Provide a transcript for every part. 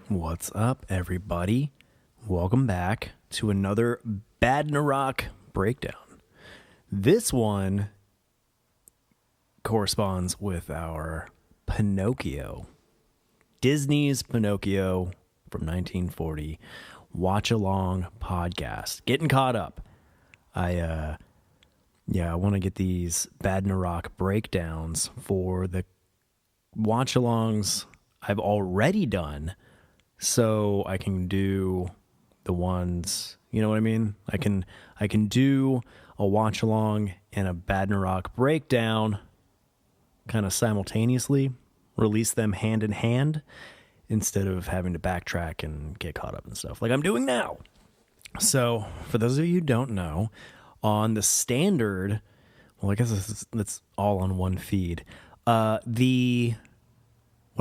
What's up, everybody? Welcome back to another Radnarok breakdown. This one corresponds with our Pinocchio, Disney's Pinocchio from 1940 watch-along podcast. Getting caught up. I want to get these Radnarok breakdowns for the watch-alongs I've already done, so I can do the ones, you know what I mean? I can do a watch-along and a Radnarok breakdown kind of simultaneously, release them hand in hand, instead of having to backtrack and get caught up and stuff like I'm doing now. So, for those of you who don't know, on the standard, well, I guess that's all on one feed. What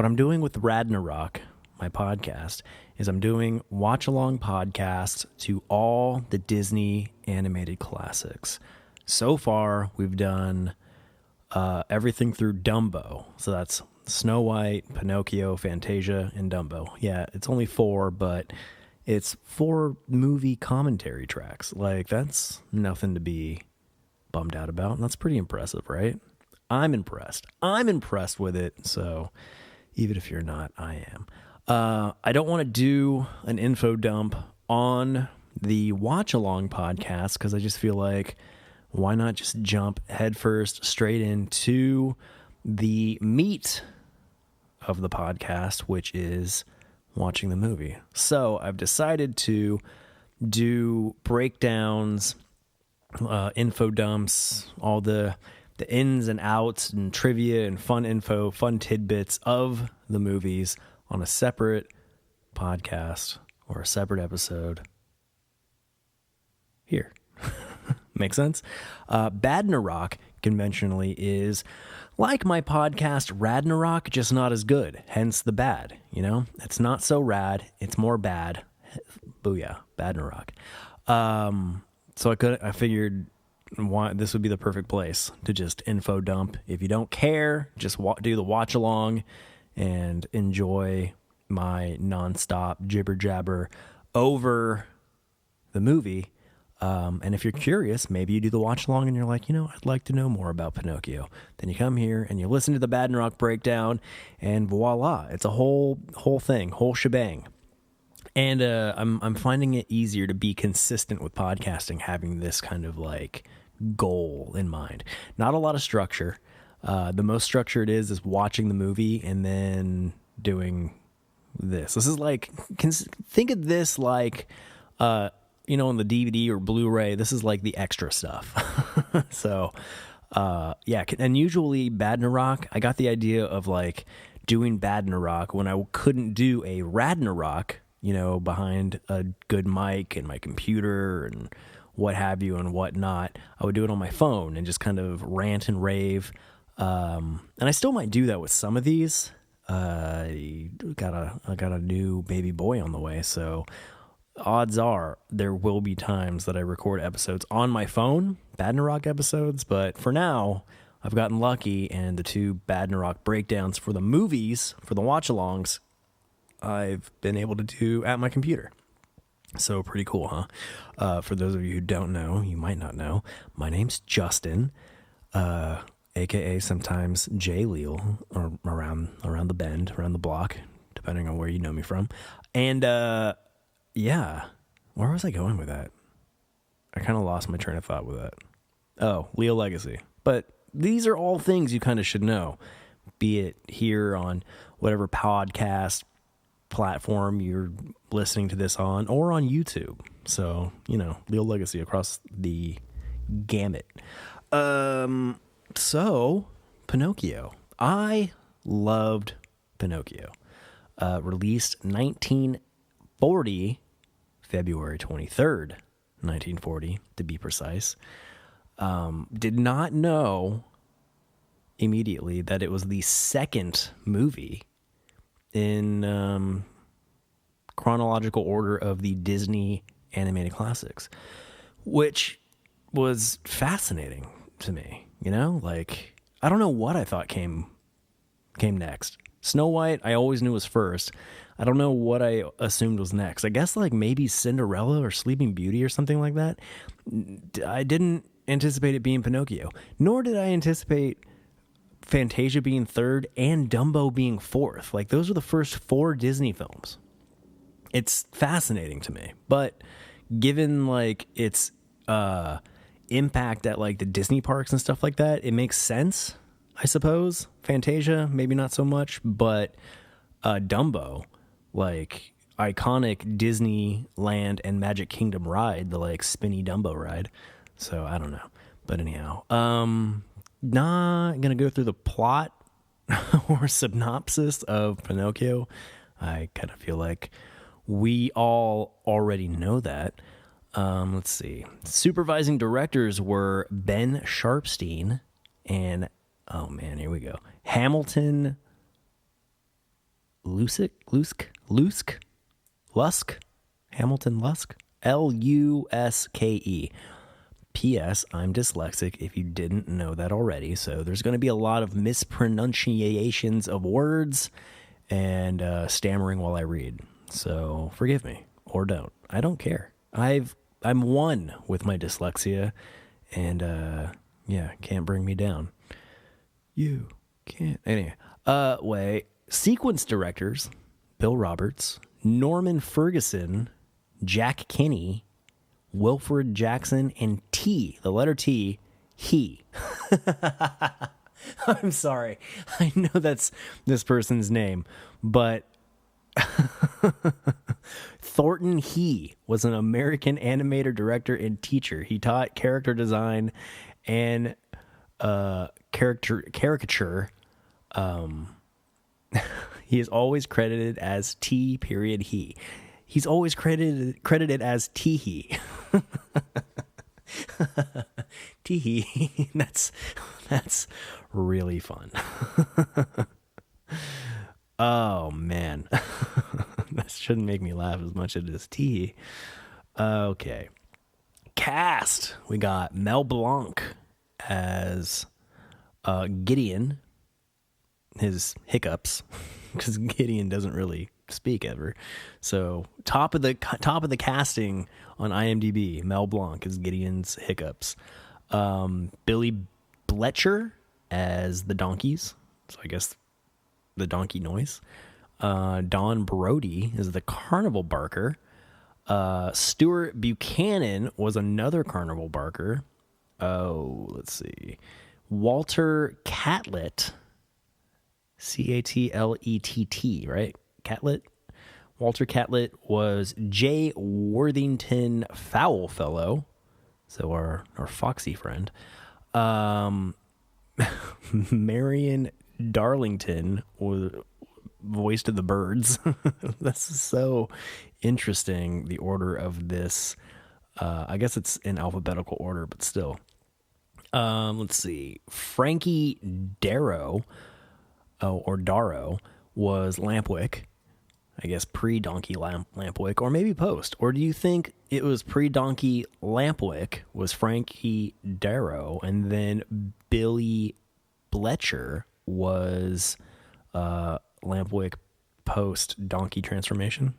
I'm doing with Radnarok, my podcast, is I'm doing watch-along podcasts to all the Disney animated classics. So far, we've done everything through Dumbo. So that's Snow White, Pinocchio, Fantasia, and Dumbo. Yeah, it's only 4, but it's 4 movie commentary tracks. Like, that's nothing to be bummed out about. And that's pretty impressive, right? I'm impressed. I'm impressed with it. So even if you're not, I am. I don't want to do an info dump on the watch-along podcast because I just feel like, why not just jump headfirst straight into the meat of the podcast, which is watching the movie. So I've decided to do breakdowns, info dumps, all the ins and outs and trivia and fun info, fun tidbits of the movies on a separate podcast or a separate episode here. Make sense? Radnarok conventionally is like my podcast Radnarok, just not as good. Hence the bad, you know? It's not so rad, it's more bad. Booyah, Radnarok. So I figured this would be the perfect place to just info dump. If you don't care, just do the watch along and enjoy my nonstop jibber jabber over the movie. And if you're curious, maybe you do the watch along and you're like, I'd like to know more about Pinocchio. Then you come here and you listen to the Radnarok breakdown, and voila, it's a whole thing, whole shebang. And I'm finding it easier to be consistent with podcasting, having this kind of like goal in mind. Not a lot of structure. The most structure it is watching the movie and then doing this. This is like, think of this like, on the DVD or Blu-ray, this is like the extra stuff. So, and usually Radnarok, I got the idea of like doing Radnarok when I couldn't do a Radnarok, behind a good mic and my computer and what have you and whatnot. I would do it on my phone and just kind of rant and rave. And I still might do that with some of these. I got a new baby boy on the way, so odds are there will be times that I record episodes on my phone, Radnarok episodes, but for now, I've gotten lucky, and the 2 Radnarok breakdowns for the movies, for the watch-alongs, I've been able to do at my computer. So pretty cool, huh? For those of you who don't know, you might not know, my name's Justin, aka sometimes J. Leal, or around the bend, around the block, depending on where you know me from. And yeah, where was I going with that? I kind of lost my train of thought with that. Oh, Leal Legacy. But these are all things you kind of should know, be it here on whatever podcast platform you're listening to this on, or on YouTube. So, Leal Legacy across the gamut. So, Pinocchio. I loved Pinocchio. Released 1940, February 23rd, 1940, to be precise. Did not know immediately that it was the second movie in chronological order of the Disney animated classics, which was fascinating to me. Like, I don't know what I thought came next. Snow White, I always knew was first. I don't know what I assumed was next. I guess like maybe Cinderella or Sleeping Beauty or something like that. I didn't anticipate it being Pinocchio, nor did I anticipate Fantasia being third and Dumbo being fourth. Like, those are the first 4 Disney films. It's fascinating to me, but given like its impact at like the Disney parks and stuff like that, it makes sense, I suppose. Fantasia, maybe not so much, but Dumbo, like iconic Disneyland and Magic Kingdom ride, the like spinny Dumbo ride. So I don't know, but anyhow, not gonna go through the plot or synopsis of Pinocchio. I kind of feel like we all already know that. Let's see. Supervising directors were Ben Sharpstein and, oh man, here we go, Hamilton Lusk, Hamilton Lusk, Luske. P.S. I'm dyslexic, if you didn't know that already, so there's going to be a lot of mispronunciations of words and stammering while I read. So forgive me, or don't. I don't care. I'm one with my dyslexia, and yeah, can't bring me down. You can't. Anyway, sequence directors: Bill Roberts, Norman Ferguson, Jack Kinney, Wilfred Jackson, and the letter T, he. I'm sorry. I know that's this person's name, but Thornton He was an American animator, director, and teacher. He taught character design and caricature. He is always credited as T. He. He's always credited as Teehee. Teehee. That's really fun. Oh man. That shouldn't make me laugh as much as it is Teehee. Okay. Cast. We got Mel Blanc as Gideon. His hiccups, because Gideon doesn't really speak ever. So top of the casting on IMDb, Mel Blanc is Gideon's hiccups. Billy Bletcher as the donkeys, so I guess the donkey noise. Don Brody is the carnival barker. Stuart Buchanan was another carnival barker. Oh, let's see. Walter Catlett, Catlett, right? Catlett. Walter Catlett was J. Worthington Foulfellow, so our Foxy friend. Marion Darlington was voiced of the birds. That's so interesting, the order of this. I guess it's in alphabetical order, but still. Let's see. Frankie Darrow, or Darrow, was Lampwick. I guess pre-Donkey Lampwick, or maybe post. Or do you think it was pre-Donkey Lampwick was Frankie Darrow, and then Billy Bletcher was Lampwick post-Donkey transformation?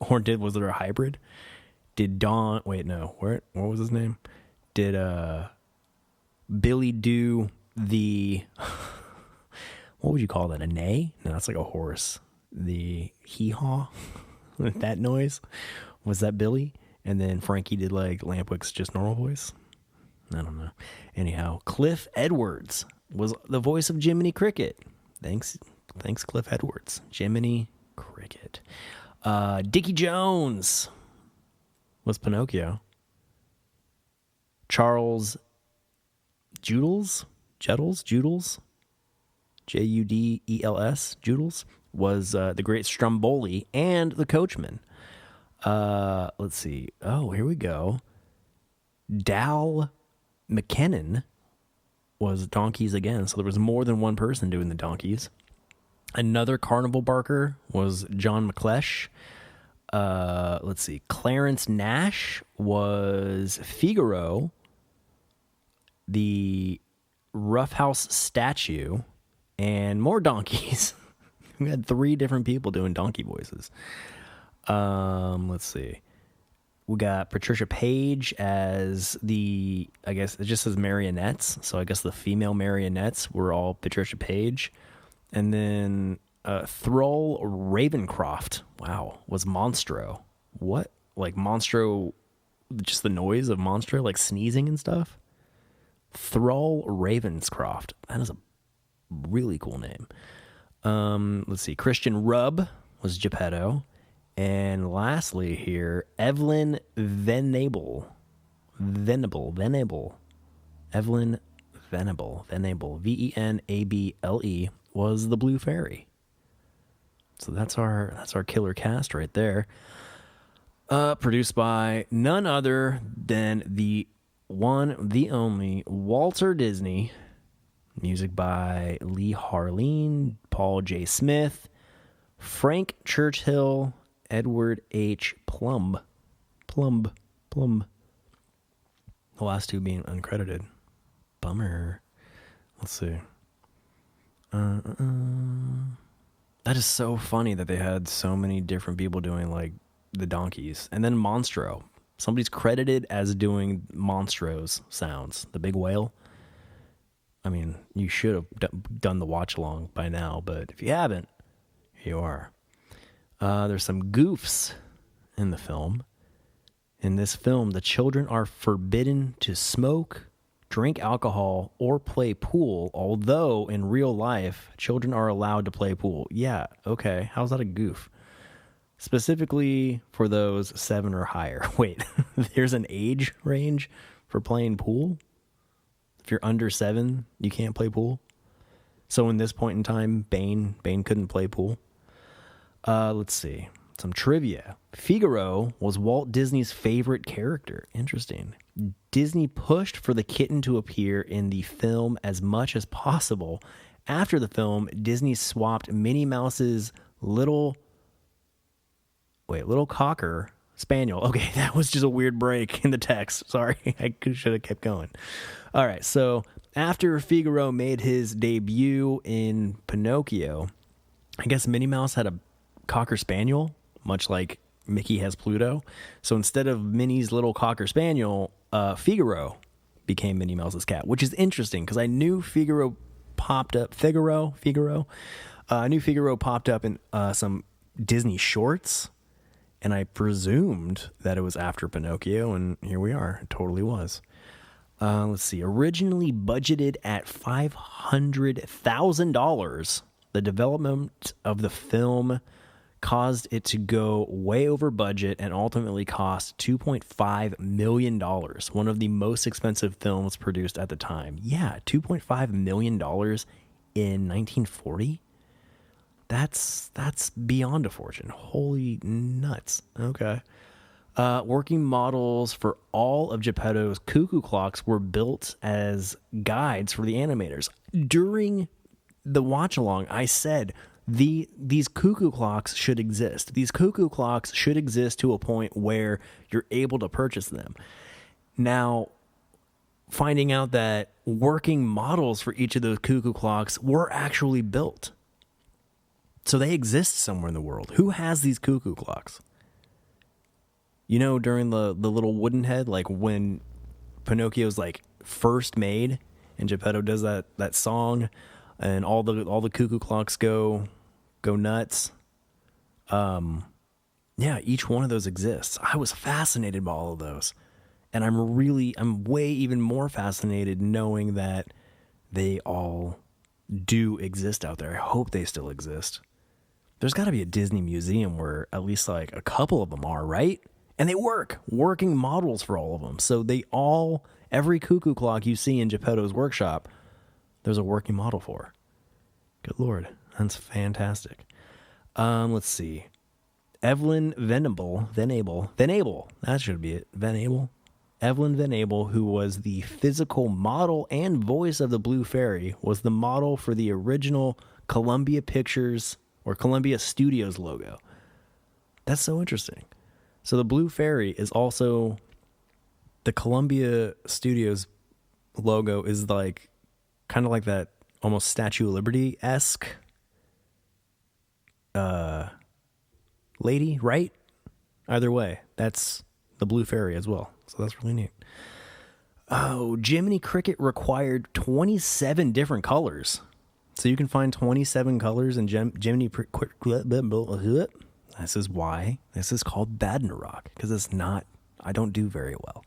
Or was there a hybrid? Did what was his name? Did Billy do the... what would you call that? A neigh? No, that's like a horse. The hee-haw, that noise, was that Billy? And then Frankie did like Lampwick's just normal voice. I don't know. Anyhow, Cliff Edwards was the voice of Jiminy Cricket. Thanks, Cliff Edwards. Jiminy Cricket. Dickie Jones was Pinocchio. Charles Judels, Judels, Judels, was the great Stromboli and the coachman. Let's see. Oh, here we go. Dal McKinnon was donkeys again, so there was more than one person doing the donkeys. Another carnival barker was John McClesh. Let's see. Clarence Nash was Figaro, the roughhouse statue, and more donkeys. We had 3 different people doing donkey voices. Let's see. We got Patricia Page as I guess it just says marionettes. So I guess the female marionettes were all Patricia Page. And then Thrall Ravencroft, wow, was Monstro. What? Like Monstro, just the noise of Monstro, like sneezing and stuff? Thrall Ravenscroft. That is a really cool name. Let's see. Christian Rubb was Geppetto. And lastly here, Evelyn Venable. Evelyn Venable. Venable was the Blue Fairy. So that's our killer cast right there. Produced by none other than the one, the only Walter Disney. Music by Lee Harleen, Paul J. Smith, Frank Churchill, Edward H. Plumb. The last 2 being uncredited. Bummer. Let's see. That is so funny that they had so many different people doing like the donkeys. And then Monstro. Somebody's credited as doing Monstro's sounds. The big whale. I mean, you should have done the watch along by now, but if you haven't, here you are. There's some goofs in the film. In this film, the children are forbidden to smoke, drink alcohol, or play pool, although in real life, children are allowed to play pool. Yeah, okay. How's that a goof? Specifically for those 7 or higher. Wait, there's an age range for playing pool? If you're under 7, you can't play pool? So in this point in time, Bane couldn't play pool? Let's see. Some trivia. Figaro was Walt Disney's favorite character. Interesting. Disney pushed for the kitten to appear in the film as much as possible. After the film, Disney swapped Minnie Mouse's little cocker spaniel. Okay, that was just a weird break in the text. Sorry, I should have kept going. All right, so after Figaro made his debut in Pinocchio, I guess Minnie Mouse had a Cocker Spaniel, much like Mickey has Pluto. So instead of Minnie's little Cocker Spaniel, Figaro became Minnie Mouse's cat, which is interesting because I knew Figaro popped up. I knew Figaro popped up in some Disney shorts, and I presumed that it was after Pinocchio, and here we are. It totally was. Let's see. Originally budgeted at $500,000, the development of the film caused it to go way over budget and ultimately cost $2.5 million, one of the most expensive films produced at the time. Yeah, $2.5 million in 1940? That's beyond a fortune. Holy nuts. Okay. Working models for all of Geppetto's cuckoo clocks were built as guides for the animators. During the watch-along, I said these cuckoo clocks should exist. These cuckoo clocks should exist to a point where you're able to purchase them. Now, finding out that working models for each of those cuckoo clocks were actually built. So they exist somewhere in the world. Who has these cuckoo clocks? You know, during the little wooden head, like when Pinocchio's like first made and Geppetto does that song and all the cuckoo clocks go nuts. Yeah, each one of those exists. I was fascinated by all of those. And I'm way even more fascinated knowing that they all do exist out there. I hope they still exist. There's got to be a Disney museum where at least like a couple of them are, right? And they working models for all of them. So every cuckoo clock you see in Geppetto's workshop, there's a working model for. Good Lord. That's fantastic. Let's see. Evelyn Venable. That should be it. Evelyn Venable, who was the physical model and voice of the Blue Fairy, was the model for the original Columbia Pictures or Columbia Studios logo. That's so interesting. So the Blue Fairy is also the Columbia Studios logo is like kind of like that almost Statue of Liberty-esque lady, right? Either way, that's the blue fairy as well. So that's really neat. Oh, Jiminy Cricket required 27 different colors. So you can find 27 colors in Jiminy Cricket. This is why this is called Radnarok, because I don't do very well.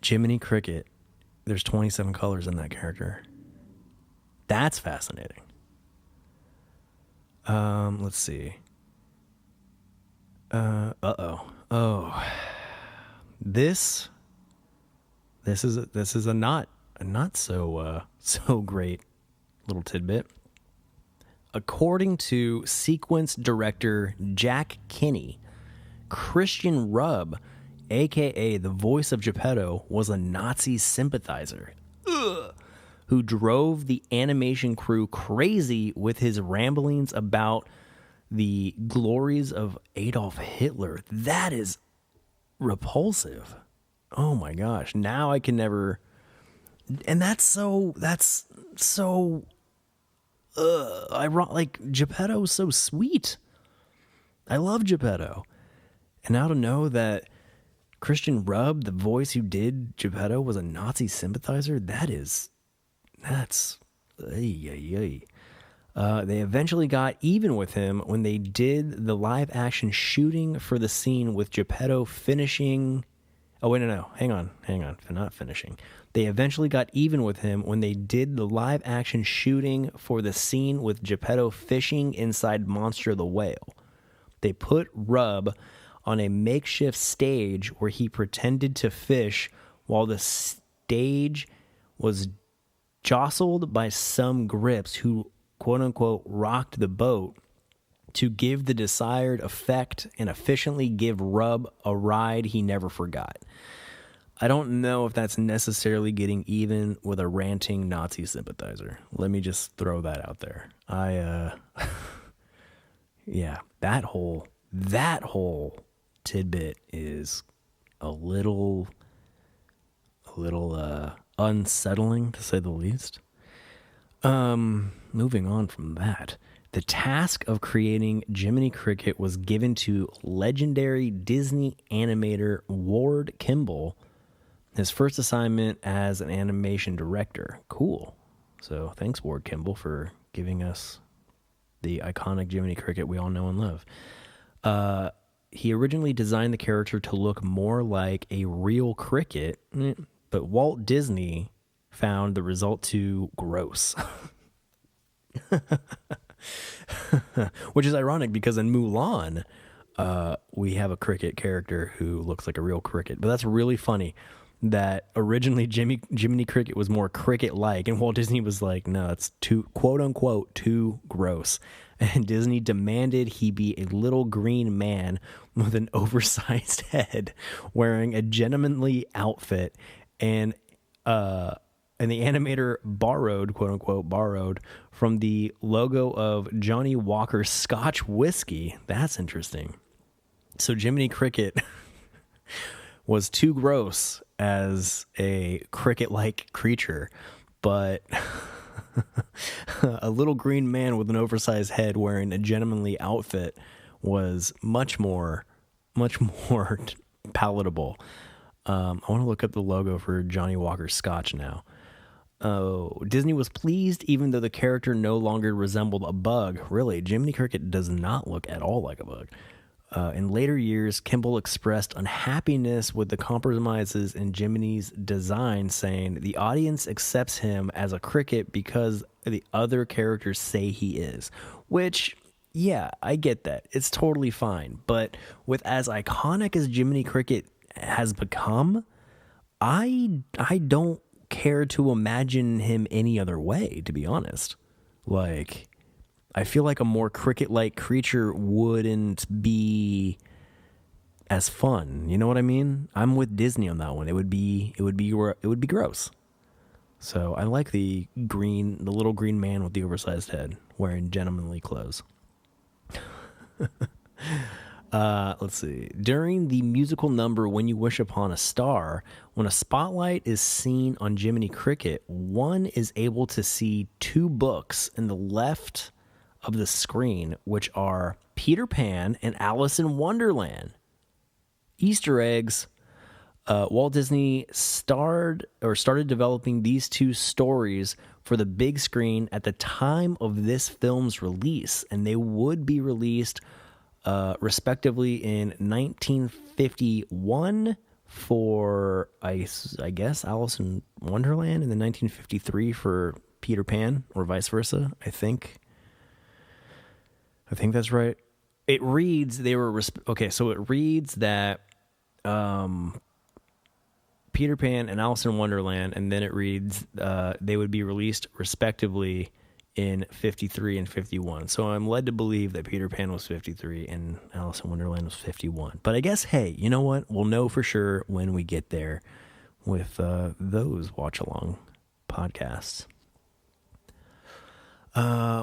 Jiminy Cricket, there's 27 colors in that character. That's fascinating. Let's see. Oh, this is a not so so great little tidbit. According to sequence director Jack Kinney, Christian Rubb, aka the voice of Geppetto, was a Nazi sympathizer who drove the animation crew crazy with his ramblings about the glories of Adolf Hitler. That is repulsive. Oh my gosh. Now I can never. And that's so ironic. Like, Geppetto's so sweet. I love Geppetto. And now to know that Christian Rubb, the voice who did Geppetto, was a Nazi sympathizer, that's They eventually got even with him when they did the live action shooting for the scene with Geppetto finishing. Oh, wait, no. Hang on. Not finishing. They eventually got even with him when they did the live action shooting for the scene with Geppetto fishing inside Monster the Whale. They put Rubb on a makeshift stage where he pretended to fish while the stage was jostled by some grips who, quote-unquote, rocked the boat to give the desired effect and efficiently give Rubb a ride he never forgot. I don't know if that's necessarily getting even with a ranting Nazi sympathizer. Let me just throw that out there. Yeah, that whole tidbit is a little unsettling, to say the least. Moving on from that, the task of creating Jiminy Cricket was given to legendary Disney animator Ward Kimball, his first assignment as an animation director. Cool. So thanks, Ward Kimball, for giving us the iconic Jiminy Cricket we all know and love. He originally designed the character to look more like a real cricket, but Walt Disney found the result too gross. Which is ironic because in Mulan, we have a cricket character who looks like a real cricket. But that's really funny that originally Jiminy Cricket was more cricket-like, and Walt Disney was like, no, that's too, quote-unquote, too gross. And Disney demanded he be a little green man with an oversized head wearing a gentlemanly outfit, and the animator borrowed, quote-unquote, borrowed from the logo of Johnny Walker's Scotch whiskey. That's interesting. So Jiminy Cricket was too gross as a cricket-like creature, but a little green man with an oversized head wearing a gentlemanly outfit was much more palatable. I want to look up the logo for Johnny Walker's Scotch now. Oh, Disney was pleased even though the character no longer resembled a bug. Really, Jiminy Cricket does not look at all like a bug. In later years, Kimball expressed unhappiness with the compromises in Jiminy's design, saying the audience accepts him as a cricket because the other characters say he is. Which, yeah, I get that. It's totally fine. But with as iconic as Jiminy Cricket has become, I don't care to imagine him any other way, to be honest. Like, I feel like a more cricket-like creature wouldn't be as fun. You know what I mean? I'm with Disney on that one. It would be gross. So I like the little green man with the oversized head wearing gentlemanly clothes. Let's see. During the musical number When You Wish Upon a Star, when a spotlight is seen on Jiminy Cricket, one is able to see two books in the left of the screen, which are Peter Pan and Alice in Wonderland. Easter eggs. Walt Disney started developing these two stories for the big screen at the time of this film's release, and they would be released respectively in 1951 for, I guess, Alice in Wonderland, and then 1953 for Peter Pan, or vice versa. I think that's right. It reads so it reads that Peter Pan and Alice in Wonderland, and then it reads they would be released respectively in 53 and 51. So I'm led to believe that Peter Pan was 53 and Alice in Wonderland was 51. But I guess, hey, you know what? We'll know for sure when we get there with those watch-along podcasts.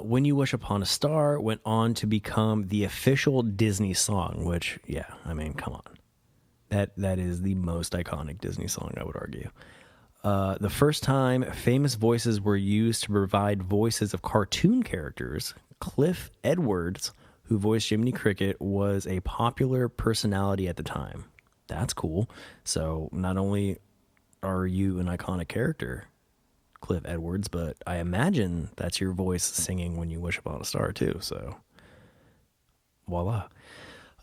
When You Wish Upon a Star went on to become the official Disney song, which, yeah, I mean, come on. That is the most iconic Disney song, I would argue. The first time famous voices were used to provide voices of cartoon characters, Cliff Edwards, who voiced Jiminy Cricket, was a popular personality at the time. That's cool. So not only are you an iconic character, Cliff Edwards, but I imagine that's your voice singing When You Wish Upon a Star too. So voila.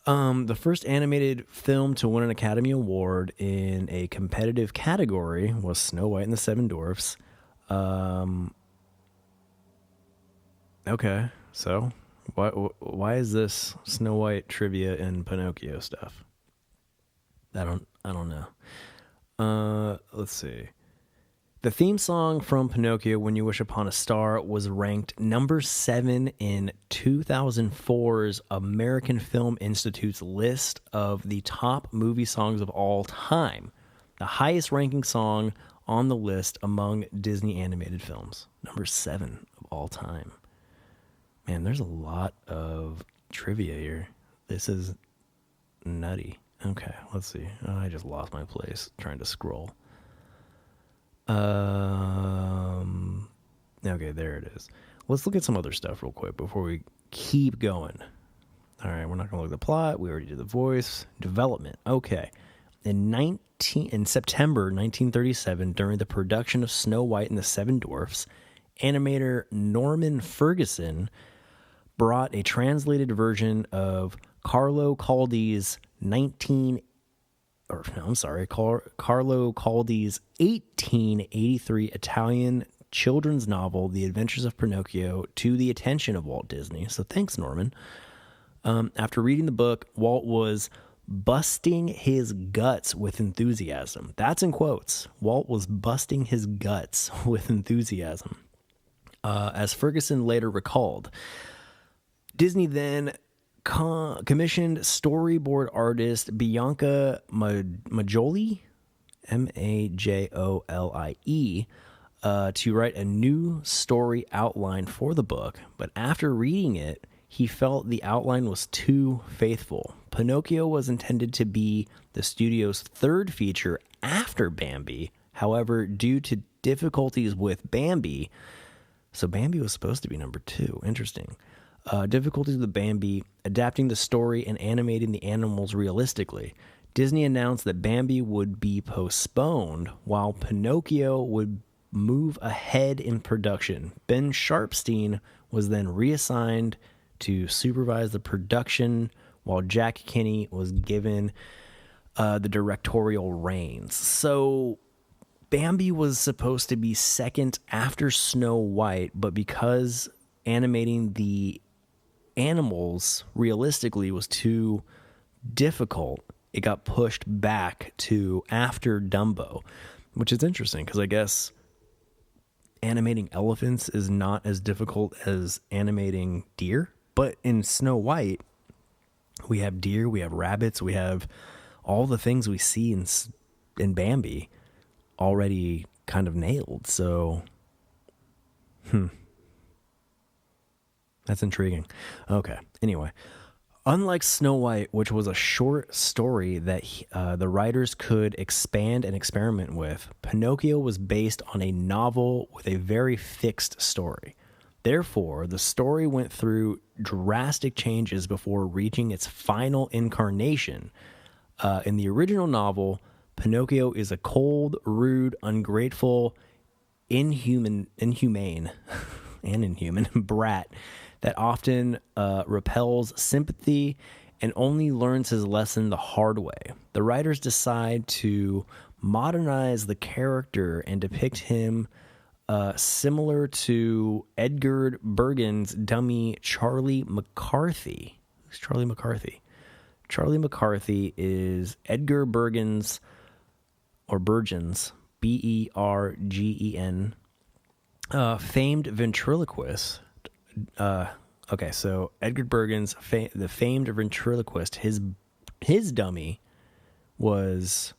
The first animated film to win an Academy Award in a competitive category was Snow White and the Seven Dwarfs. Okay, so why is this Snow White trivia and Pinocchio stuff? I don't know. Let's see. The theme song from Pinocchio, When You Wish Upon a Star, was ranked number 7 in 2004's American Film Institute's list of the top movie songs of all time, the highest ranking song on the list among Disney animated films. Number 7 of all time. Man, there's a lot of trivia here. This is nutty. Okay, let's see. Oh, I just lost my place trying to scroll. Okay, there it is. Let's look at some other stuff real quick before we keep going. All right, we're not going to look at the plot. We already did the voice. Development. Okay. In September 1937, during the production of Snow White and the Seven Dwarfs, animator Norman Ferguson brought a translated version of Carlo Caldi's 1883 Italian children's novel, The Adventures of Pinocchio, to the attention of Walt Disney. So thanks, Norman. After reading the book, Walt was busting his guts with enthusiasm. That's in quotes. Walt was busting his guts with enthusiasm. As Ferguson later recalled, Disney then commissioned storyboard artist Bianca Majoli, Majolie, to write a new story outline for the book, but after reading it, he felt the outline was too faithful. Pinocchio was intended to be the studio's third feature after Bambi. However, due to difficulties with Bambi, so Bambi was supposed to be number 2. Interesting. Difficulties with Bambi, adapting the story and animating the animals realistically, Disney announced that Bambi would be postponed while Pinocchio would move ahead in production. Ben Sharpstein was then reassigned to supervise the production, while Jack Kinney was given the directorial reins. So Bambi was supposed to be second after Snow White, but because animating the animals realistically was too difficult, it got pushed back to after Dumbo, which is interesting because I guess animating elephants is not as difficult as animating deer. But in Snow White, we have deer, we have rabbits, we have all the things we see in Bambi already kind of nailed. So, that's intriguing. Okay, anyway. Unlike Snow White, which was a short story that the writers could expand and experiment with, Pinocchio was based on a novel with a very fixed story. Therefore, the story went through drastic changes before reaching its final incarnation. In the original novel, Pinocchio is a cold, rude, ungrateful, inhumane, and inhuman brat that often repels sympathy and only learns his lesson the hard way. The writers decide to modernize the character and depict him similar to Edgar Bergen's dummy Charlie McCarthy. Who's Charlie McCarthy? Charlie McCarthy is Edgar Bergen's, or Bergen's, Bergen, famed ventriloquist. So Edgar Bergen's the famed ventriloquist. His dummy was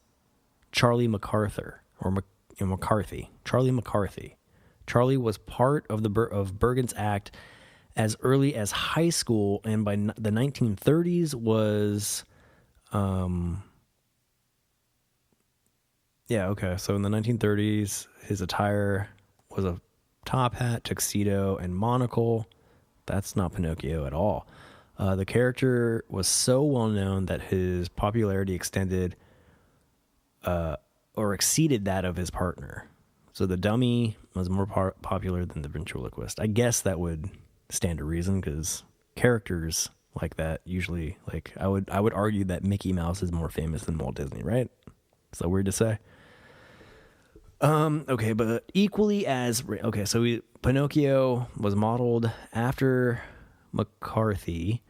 Charlie MacArthur McCarthy. Charlie McCarthy. Charlie was part of of Bergen's act as early as high school, and by the 1930s was, So in the 1930s, his attire was a top hat, tuxedo, and monocle. That's not Pinocchio at all. The character was so well known that his popularity extended or exceeded that of his partner. So the dummy was more popular than the ventriloquist. I guess that would stand to reason, because characters like that usually, like, I would argue that Mickey Mouse is more famous than Walt Disney, right? Is that weird to say? But equally as Pinocchio was modeled after McCarthy,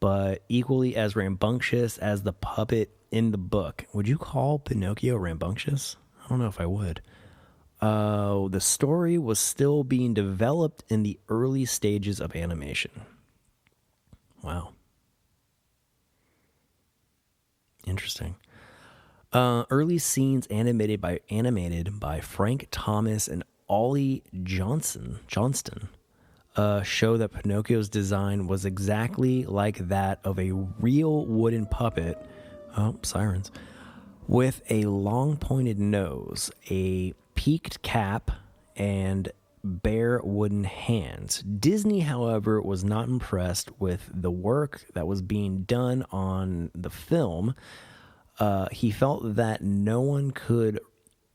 but equally as rambunctious as the puppet in the book. Would you call Pinocchio rambunctious? I don't know if I would. The story was still being developed in the early stages of animation. Wow. Interesting. Early scenes animated by Frank Thomas and Ollie Johnston show that Pinocchio's design was exactly like that of a real wooden puppet. Oh, sirens. With a long pointed nose, a peaked cap, and bare wooden hands. Disney, however, was not impressed with the work that was being done on the film. He felt that no one could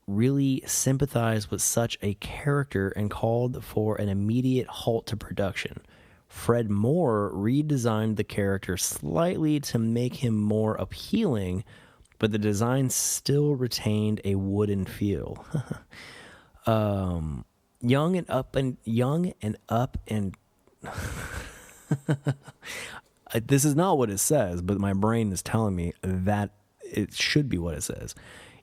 really sympathize with such a character and called for an immediate halt to production. Fred Moore redesigned the character slightly to make him more appealing, but the design still retained a wooden feel. Young and up and this is not what it says, but my brain is telling me that it should be what it says.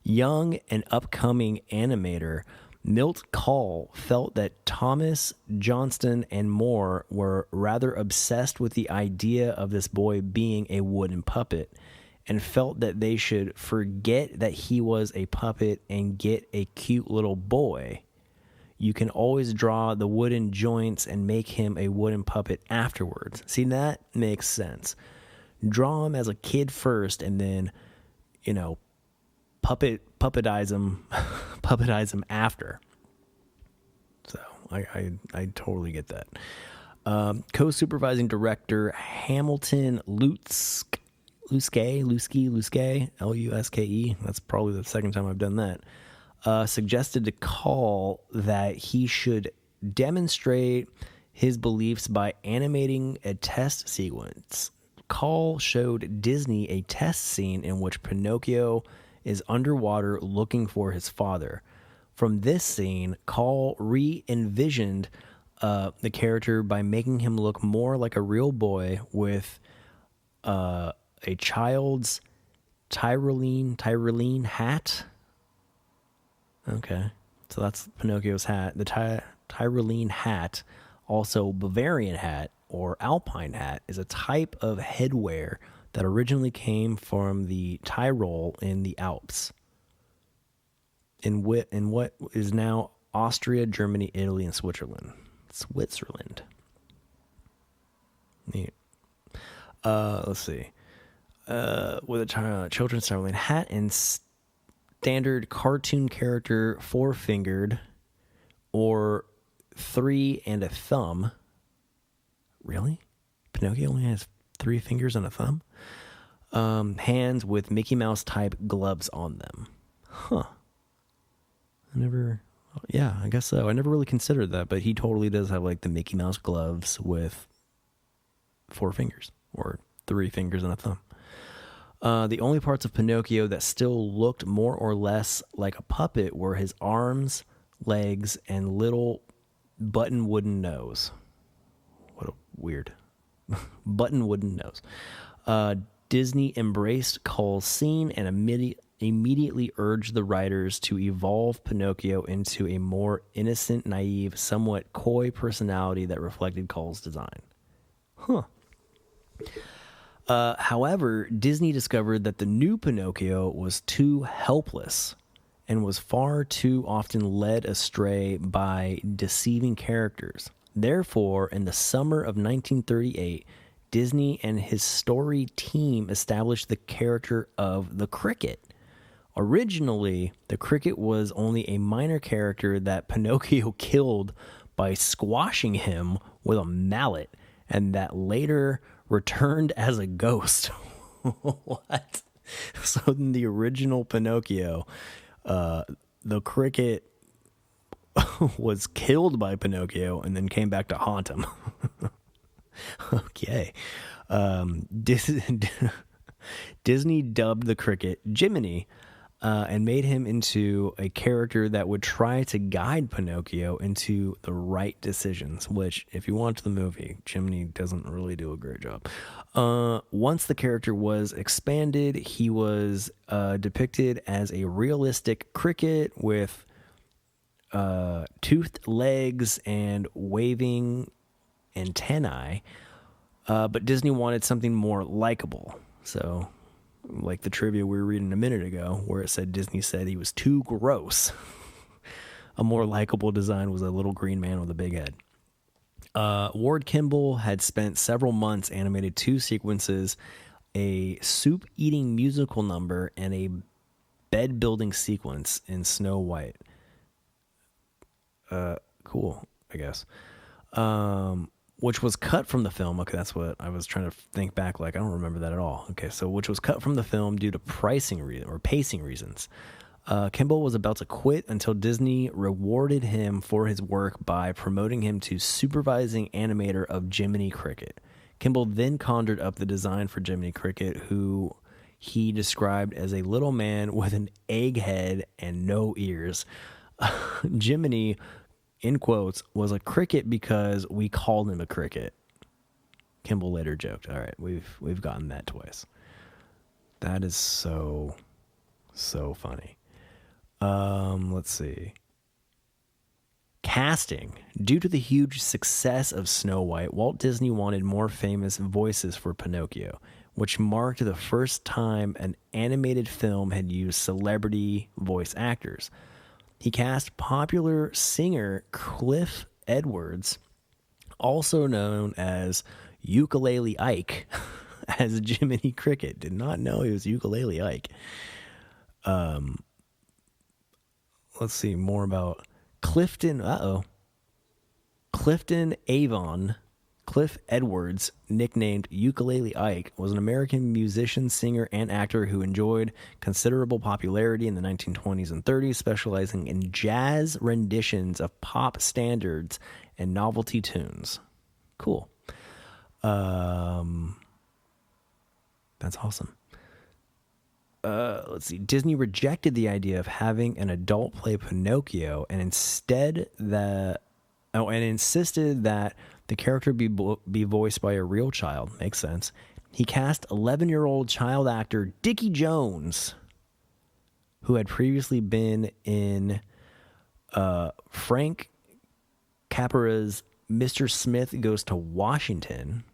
Young and upcoming animator Milt Kahl felt that Thomas, Johnston, and Moore were rather obsessed with the idea of this boy being a wooden puppet, and felt that they should forget that he was a puppet and get a cute little boy. You can always draw the wooden joints and make him a wooden puppet afterwards. See, that makes sense. Draw him as a kid first, and then, puppetize him after. So I totally get that. Co-supervising director Hamilton Luske, Luske. That's probably the second time I've done that. Suggested to Kahl that he should demonstrate his beliefs by animating a test sequence. Kahl showed Disney a test scene in which Pinocchio is underwater looking for his father. From this scene, Kahl re-envisioned the character by making him look more like a real boy with a child's Tyrolean hat. Okay, so that's Pinocchio's hat. The Tyrolean hat, also Bavarian hat or Alpine hat, is a type of headwear that originally came from the Tyrol in the Alps, in what is now Austria, Germany, Italy, and Switzerland. Neat. Let's see. With a children's Tyrolean hat and standard cartoon character four-fingered or 3 and a thumb. Really? Pinocchio only has 3 fingers and a thumb? Hands with Mickey Mouse type gloves on them. Huh. I guess so. I never really considered that, but he totally does have like the Mickey Mouse gloves with 4 fingers or 3 fingers and a thumb. The only parts of Pinocchio that still looked more or less like a puppet were his arms, legs, and little button wooden nose. What a weird button wooden nose. Disney embraced Cole's scene and immediately urged the writers to evolve Pinocchio into a more innocent, naive, somewhat coy personality that reflected Cole's design. However, Disney discovered that the new Pinocchio was too helpless and was far too often led astray by deceiving characters. Therefore, in the summer of 1938, Disney and his story team established the character of the Cricket. Originally, the Cricket was only a minor character that Pinocchio killed by squashing him with a mallet, and that later returned as a ghost. What? So in the original Pinocchio, the Cricket was killed by Pinocchio and then came back to haunt him. Okay. Disney dubbed the Cricket Jiminy, and made him into a character that would try to guide Pinocchio into the right decisions, which, if you watch the movie, Jiminy doesn't really do a great job. Once the character was expanded, he was depicted as a realistic cricket with toothed legs and waving antennae, but Disney wanted something more likable. So, like the trivia we were reading a minute ago, where it said Disney said he was too gross. A more likable design was a little green man with a big head. Ward Kimball had spent several months animated 2 sequences, a soup-eating musical number, and a bed-building sequence in Snow White. Cool, I guess. Which was cut from the film. Okay, that's what I was trying to think back. Like, I don't remember that at all. Okay, so which was cut from the film due to pacing reasons. Kimball was about to quit until Disney rewarded him for his work by promoting him to supervising animator of Jiminy Cricket. Kimball then conjured up the design for Jiminy Cricket, who he described as a little man with an egg head and no ears. Jiminy, in quotes, was a cricket because we called him a cricket. Kimball later joked. All right, we've gotten that twice. That is so funny. Let's see. Casting. Due to the huge success of Snow White, Walt Disney wanted more famous voices for Pinocchio, which marked the first time an animated film had used celebrity voice actors. He cast popular singer Cliff Edwards, also known as Ukulele Ike, as Jiminy Cricket. Did not know he was Ukulele Ike. Let's see more about Clifton Avon. Cliff Edwards, nicknamed Ukulele Ike, was an American musician, singer, and actor who enjoyed considerable popularity in the 1920s and 30s, specializing in jazz renditions of pop standards and novelty tunes. Cool. That's awesome. Let's see. Disney rejected the idea of having an adult play Pinocchio and insisted that the character be voiced by a real child. Makes sense. He cast 11-year-old child actor Dickie Jones, who had previously been in Frank Capra's Mr. Smith Goes to Washington.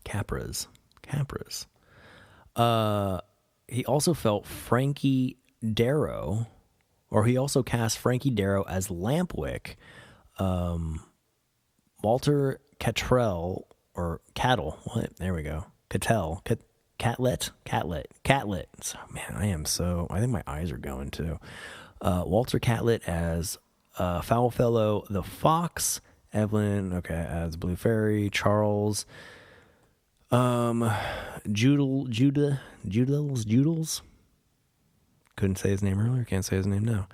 Capras. He also cast Frankie Darrow as Lampwick. Walter Cattrall, or Cattle. What? There we go. Catlett. So, man, I think my eyes are going too. Walter Catlett as Foulfellow the Fox, Evelyn, okay, as Blue Fairy, Charles, Judels, couldn't say his name earlier, can't say his name now,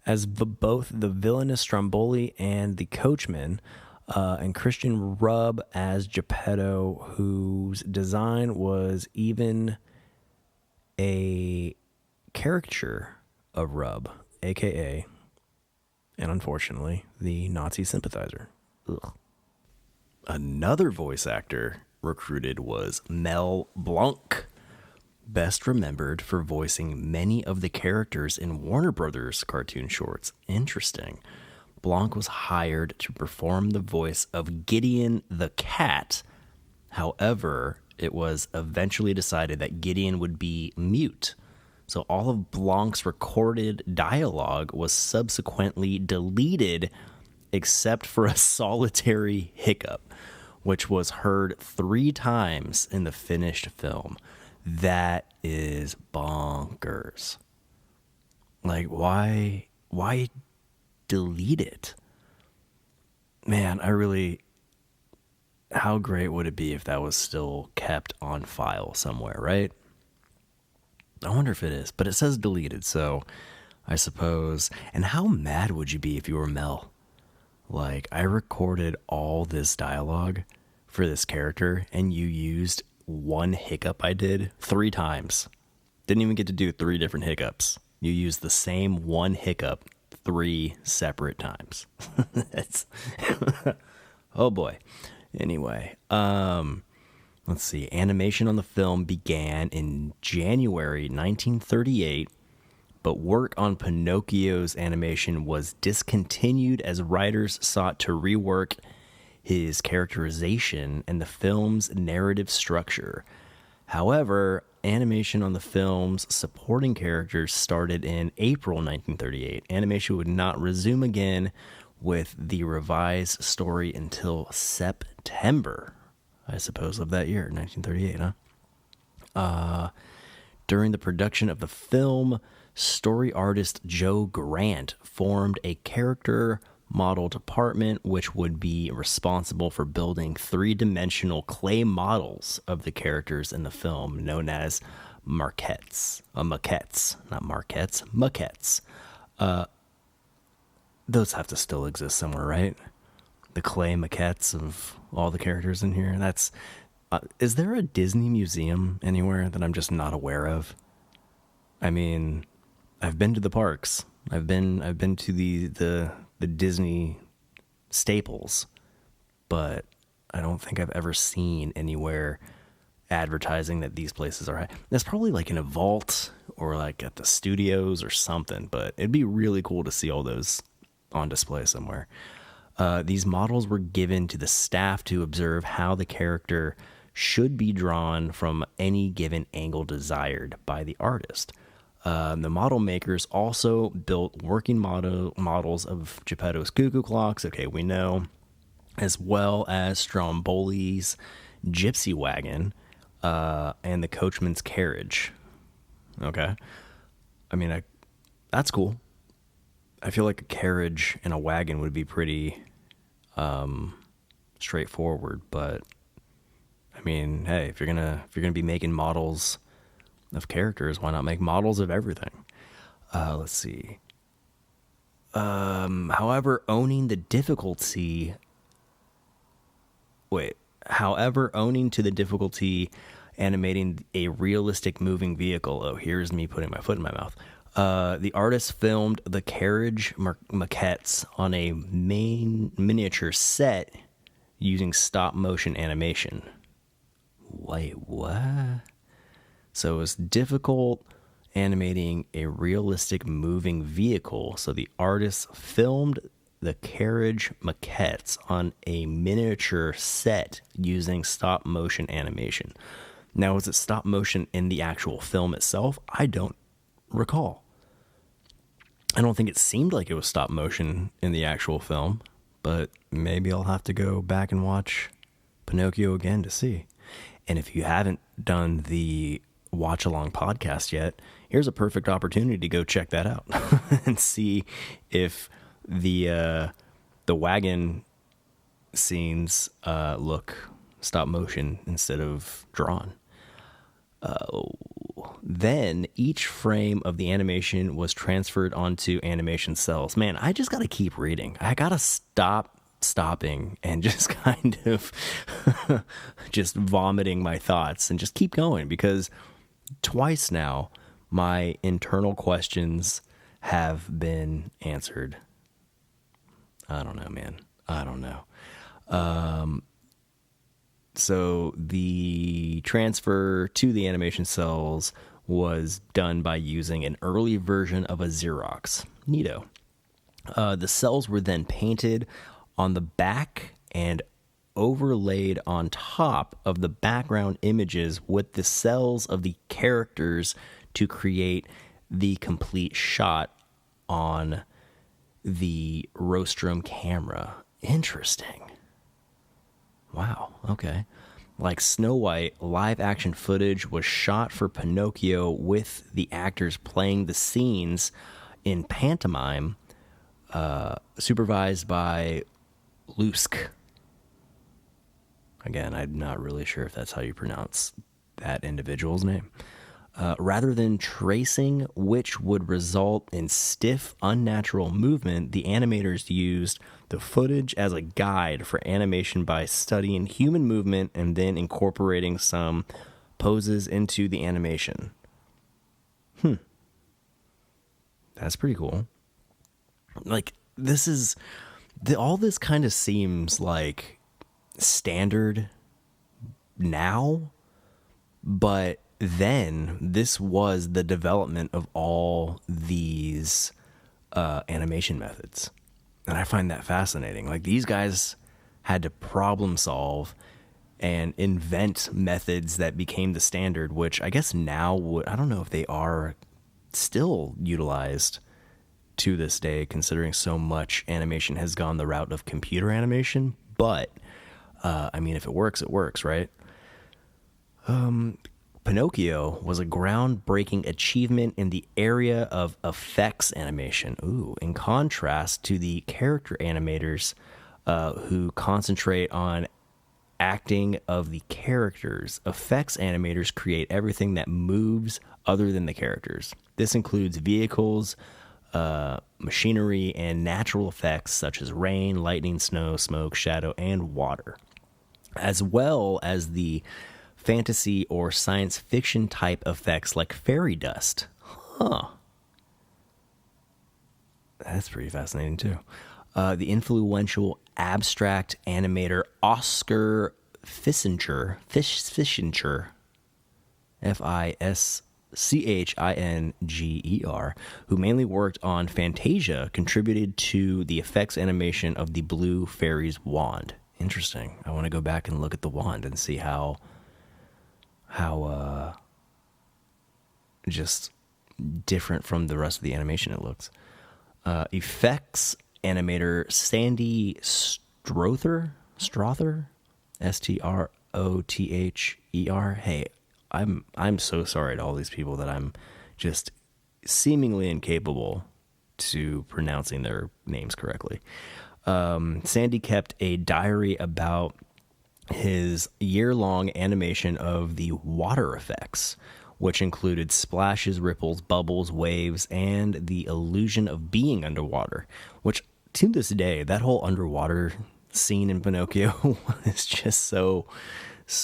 as both the villainous Stromboli and the coachman, and Christian Rubb as Geppetto, whose design was even a caricature of Rubb, aka, and unfortunately, the Nazi sympathizer. Ugh. Another voice actor recruited was Mel Blanc, best remembered for voicing many of the characters in Warner Brothers cartoon shorts. Interesting. Blanc was hired to perform the voice of Gideon the cat. However, it was eventually decided that Gideon would be mute. So all of Blanc's recorded dialogue was subsequently deleted except for a solitary hiccup, which was heard 3 times in the finished film. That is bonkers. Like, why delete it? Man, how great would it be if that was still kept on file somewhere, right? I wonder if it is, but it says deleted, so I suppose. And how mad would you be if you were Mel? Like, I recorded all this dialogue for this character, and you used one hiccup I did 3 times. Didn't even get to do 3 different hiccups. You used the same one hiccup 3 separate times. That's oh boy. Anyway, let's see. Animation on the film began in January 1938, but work on Pinocchio's animation was discontinued as writers sought to rework his characterization and the film's narrative structure. However, animation on the film's supporting characters started in April 1938. Animation would not resume again with the revised story until September, I suppose, of that year, 1938, huh? During the production of the film, story artist Joe Grant formed a character model department which would be responsible for building 3-dimensional clay models of the characters in the film, known as maquettes. Maquettes. Those have to still exist somewhere, right? The clay maquettes of all the characters in here. That's is there a Disney museum anywhere that I'm just not aware of? I mean, I've been to the parks. I've been to the Disney staples, but I don't think I've ever seen anywhere advertising that these places are. That's probably like in a vault or like at the studios or something, but it'd be really cool to see all those on display somewhere. These models were given to the staff to observe how the character should be drawn from any given angle desired by the artist. The model makers also built working models of Geppetto's cuckoo clocks, okay, we know, as well as Stromboli's gypsy wagon, and the coachman's carriage. Okay. I mean, that's cool. I feel like a carriage and a wagon would be pretty straightforward, but I mean, hey, if you're gonna be making models of characters, why not make models of everything? Let's see. However, owning to the difficulty animating a realistic moving vehicle. Oh, here's me putting my foot in my mouth. The artist filmed the carriage maquettes on a miniature set using stop motion animation. Wait, what? So it was difficult animating a realistic moving vehicle. So the artist filmed the carriage maquettes on a miniature set using stop motion animation. Now, was it stop motion in the actual film itself? I don't recall. I don't think it seemed like it was stop motion in the actual film, but maybe I'll have to go back and watch Pinocchio again to see. And if you haven't done the watch along podcast yet, here's a perfect opportunity to go check that out and see if the wagon scenes look stop motion instead of drawn. Then each frame of the animation was transferred onto animation cells. Man, I just got to keep reading. I got to stopping and just kind of just vomiting my thoughts and just keep going, because twice now my internal questions have been answered. I don't know, man. I don't know. So the transfer to the animation cells was done by using an early version of a Xerox. Neato. The cells were then painted on the back and overlaid on top of the background images with the cells of the characters to create the complete shot on the rostrum camera. Interesting. Wow, okay. Like Snow White, live action footage was shot for Pinocchio with the actors playing the scenes in pantomime, supervised by Lusk. Again, I'm not really sure if that's how you pronounce that individual's name. Rather than tracing, which would result in stiff, unnatural movement, the animators used the footage as a guide for animation by studying human movement and then incorporating some poses into the animation. That's pretty cool. Like, this is... all this kind of seems like standard now, but then this was the development of all these animation methods. And I find that fascinating. Like, these guys had to problem solve and invent methods that became the standard, which I guess now I don't know if they are still utilized to this day, considering so much animation has gone the route of computer animation. But I mean, if it works, right? Pinocchio was a groundbreaking achievement in the area of effects animation. In contrast to the character animators who concentrate on acting of the characters, effects animators create everything that moves other than the characters. This includes vehicles, machinery, and natural effects such as rain, lightning, snow, smoke, shadow, and water, as well as the fantasy or science fiction type effects like fairy dust. That's pretty fascinating too. The influential abstract animator Oscar Fischincher, Fischinger, who mainly worked on Fantasia, contributed to the effects animation of the Blue Fairy's wand. Interesting. I want to go back and look at the wand and see how just different from the rest of the animation it looks. Effects animator Sandy Strother, Strother. Hey, I'm so sorry to all these people that I'm just seemingly incapable to pronouncing their names correctly. Sandy kept a diary about his year-long animation of the water effects, which included splashes, ripples, bubbles, waves, and the illusion of being underwater, which to this day, that whole underwater scene in Pinocchio is just so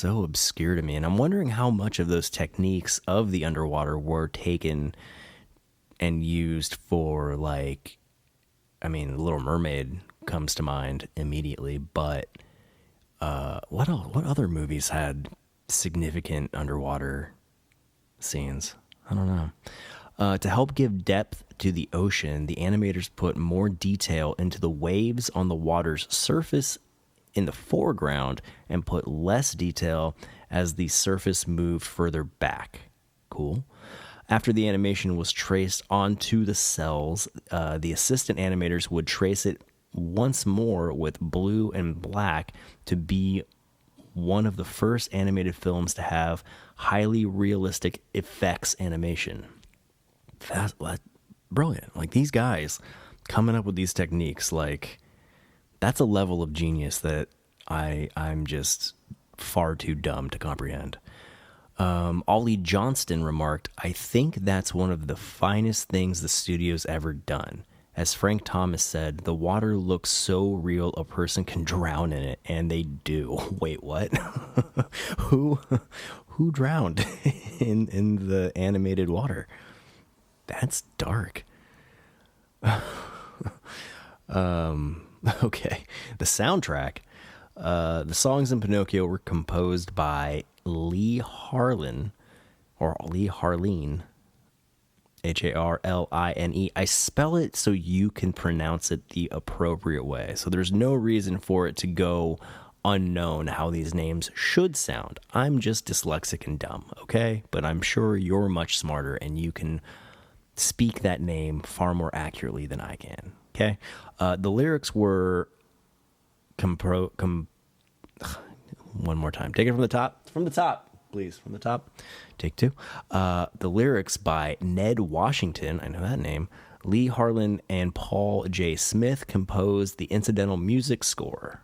obscure to me. And I'm wondering how much of those techniques of the underwater were taken and used for, like, I mean, Little Mermaid comes to mind immediately, but what other movies had significant underwater scenes? I don't know. To help give depth to the ocean, the animators put more detail into the waves on the water's surface in the foreground and put less detail as the surface moved further back. Cool. After the animation was traced onto the cells, the assistant animators would trace it once more with blue and black to be one of the first animated films to have highly realistic effects animation. That's brilliant. Like, these guys coming up with these techniques, like, that's a level of genius that I'm just far too dumb to comprehend. Ollie Johnston remarked, "I think that's one of the finest things the studio's ever done. As Frank Thomas said, the water looks so real a person can drown in it, and they do." Wait, what? Who drowned in the animated water? That's dark. Okay. The soundtrack. The songs in Pinocchio were composed by Lee Harline, Harline, I spell it so you can pronounce it the appropriate way. So there's no reason for it to go unknown how these names should sound. I'm just dyslexic and dumb, okay? But I'm sure you're much smarter and you can speak that name far more accurately than I can, okay? The lyrics were one more time. Take it from the top. From the top, please. From the top. Take two. The lyrics by Ned Washington, I know that name, Lee Harline, and Paul J. Smith composed the incidental music score.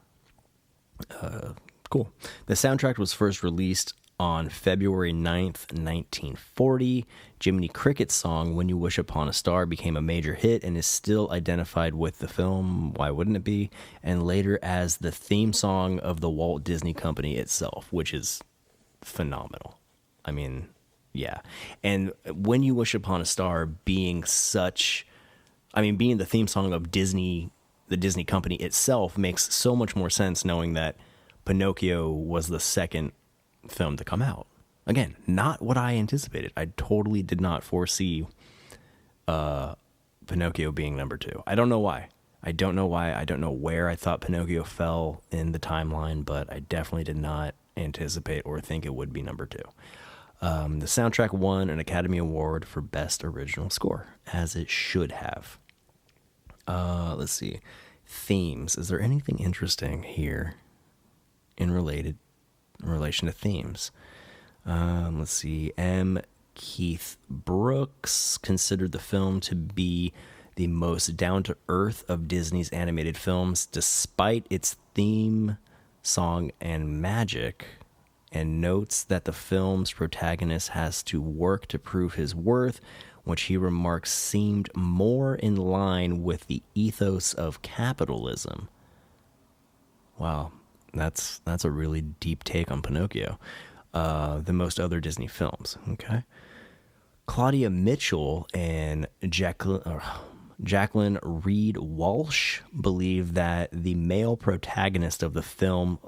Cool. The soundtrack was first released on February 9th, 1940. Jiminy Cricket's song, "When You Wish Upon a Star," became a major hit and is still identified with the film. Why wouldn't it be? And later as the theme song of the Walt Disney Company itself, which is phenomenal. I mean, yeah. And "When You Wish Upon a Star" being being the theme song of Disney, the Disney Company itself, makes so much more sense knowing that Pinocchio was the second film to come out. Again, not what I anticipated. I totally did not foresee Pinocchio being number 2. I don't know why. I don't know where I thought Pinocchio fell in the timeline, but I definitely did not anticipate or think it would be number 2. The soundtrack won an Academy Award for Best Original Score, as it should have. Let's see. Themes. Is there anything interesting here in relation to themes? Let's see. M. Keith Brooks considered the film to be the most down-to-earth of Disney's animated films, despite its theme song and magic, and notes that the film's protagonist has to work to prove his worth, which he remarks seemed more in line with the ethos of capitalism. Wow, that's a really deep take on Pinocchio than most other Disney films. Okay. Claudia Mitchell and Jacqueline Reed Walsh believe that the male protagonist of the films